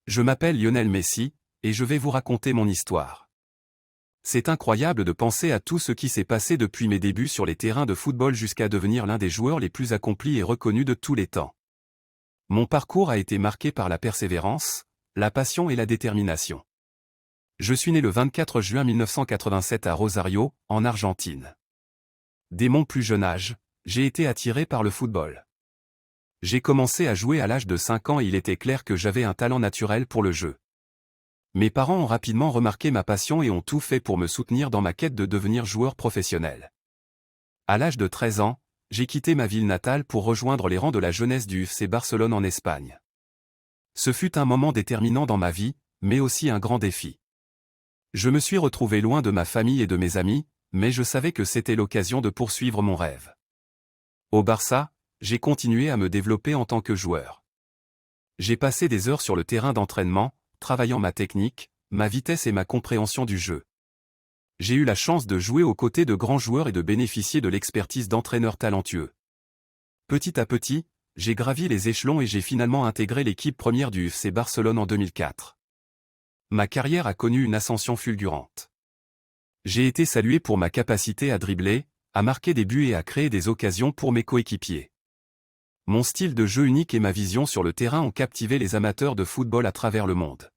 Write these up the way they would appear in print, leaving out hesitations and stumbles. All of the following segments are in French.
Je m'appelle Lionel Messi, et je vais vous raconter mon histoire. C'est incroyable de penser à tout ce qui s'est passé depuis mes débuts sur les terrains de football jusqu'à devenir l'un des joueurs les plus accomplis et reconnus de tous les temps. Mon parcours a été marqué par la persévérance, la passion et la détermination. Je suis né le 24 juin 1987 à Rosario, en Argentine. Dès mon plus jeune âge, j'ai été attiré par le football. J'ai commencé à jouer à l'âge de 5 ans et il était clair que j'avais un talent naturel pour le jeu. Mes parents ont rapidement remarqué ma passion et ont tout fait pour me soutenir dans ma quête de devenir joueur professionnel. À l'âge de 13 ans, j'ai quitté ma ville natale pour rejoindre les rangs de la jeunesse du FC Barcelone en Espagne. Ce fut un moment déterminant dans ma vie, mais aussi un grand défi. Je me suis retrouvé loin de ma famille et de mes amis, mais je savais que c'était l'occasion de poursuivre mon rêve. Au Barça, j'ai continué à me développer en tant que joueur. J'ai passé des heures sur le terrain d'entraînement, travaillant ma technique, ma vitesse et ma compréhension du jeu. J'ai eu la chance de jouer aux côtés de grands joueurs et de bénéficier de l'expertise d'entraîneurs talentueux. Petit à petit, j'ai gravi les échelons et j'ai finalement intégré l'équipe première du FC Barcelone en 2004. Ma carrière a connu une ascension fulgurante. J'ai été salué pour ma capacité à dribbler, à marquer des buts et à créer des occasions pour mes coéquipiers. Mon style de jeu unique et ma vision sur le terrain ont captivé les amateurs de football à travers le monde.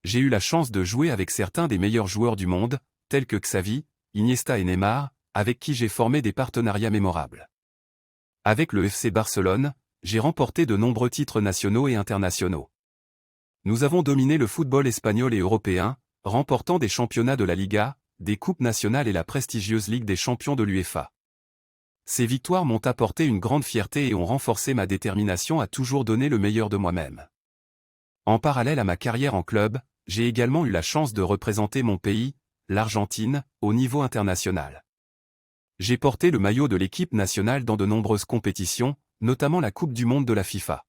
J'ai eu la chance de jouer avec certains des meilleurs joueurs du monde, tels que Xavi, Iniesta et Neymar, avec qui j'ai formé des partenariats mémorables. Avec le FC Barcelone, j'ai remporté de nombreux titres nationaux et internationaux. Nous avons dominé le football espagnol et européen, remportant des championnats de la Liga, des coupes nationales et la prestigieuse Ligue des champions de l'UEFA. Ces victoires m'ont apporté une grande fierté et ont renforcé ma détermination à toujours donner le meilleur de moi-même. En parallèle à ma carrière en club, j'ai également eu la chance de représenter mon pays, l'Argentine, au niveau international. J'ai porté le maillot de l'équipe nationale dans de nombreuses compétitions, notamment la Coupe du monde de la FIFA.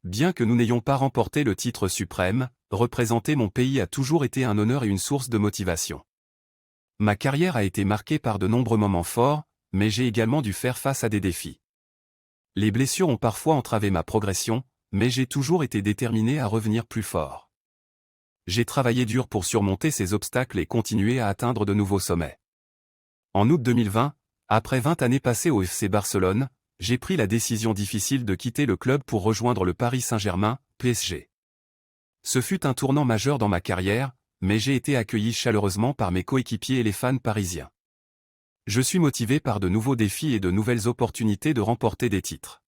Bien que nous n'ayons pas remporté le titre suprême, représenter mon pays a toujours été un honneur et une source de motivation. Ma carrière a été marquée par de nombreux moments forts, mais j'ai également dû faire face à des défis. Les blessures ont parfois entravé ma progression, mais j'ai toujours été déterminé à revenir plus fort. J'ai travaillé dur pour surmonter ces obstacles et continuer à atteindre de nouveaux sommets. En août 2020, après 20 années passées au FC Barcelone, j'ai pris la décision difficile de quitter le club pour rejoindre le Paris Saint-Germain, PSG. Ce fut un tournant majeur dans ma carrière, mais j'ai été accueilli chaleureusement par mes coéquipiers et les fans parisiens. Je suis motivé par de nouveaux défis et de nouvelles opportunités de remporter des titres.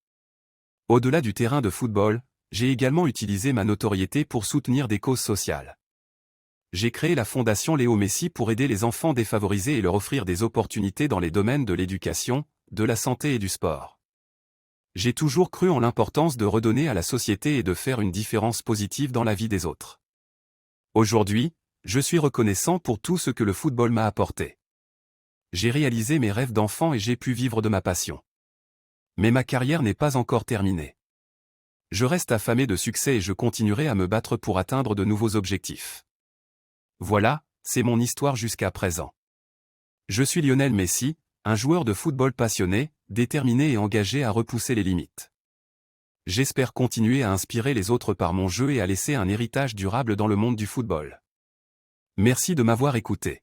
Au-delà du terrain de football, j'ai également utilisé ma notoriété pour soutenir des causes sociales. J'ai créé la Fondation Léo Messi pour aider les enfants défavorisés et leur offrir des opportunités dans les domaines de l'éducation, de la santé et du sport. J'ai toujours cru en l'importance de redonner à la société et de faire une différence positive dans la vie des autres. Aujourd'hui, je suis reconnaissant pour tout ce que le football m'a apporté. J'ai réalisé mes rêves d'enfant et j'ai pu vivre de ma passion. Mais ma carrière n'est pas encore terminée. Je reste affamé de succès et je continuerai à me battre pour atteindre de nouveaux objectifs. Voilà, c'est mon histoire jusqu'à présent. Je suis Lionel Messi, un joueur de football passionné, déterminé et engagé à repousser les limites. J'espère continuer à inspirer les autres par mon jeu et à laisser un héritage durable dans le monde du football. Merci de m'avoir écouté.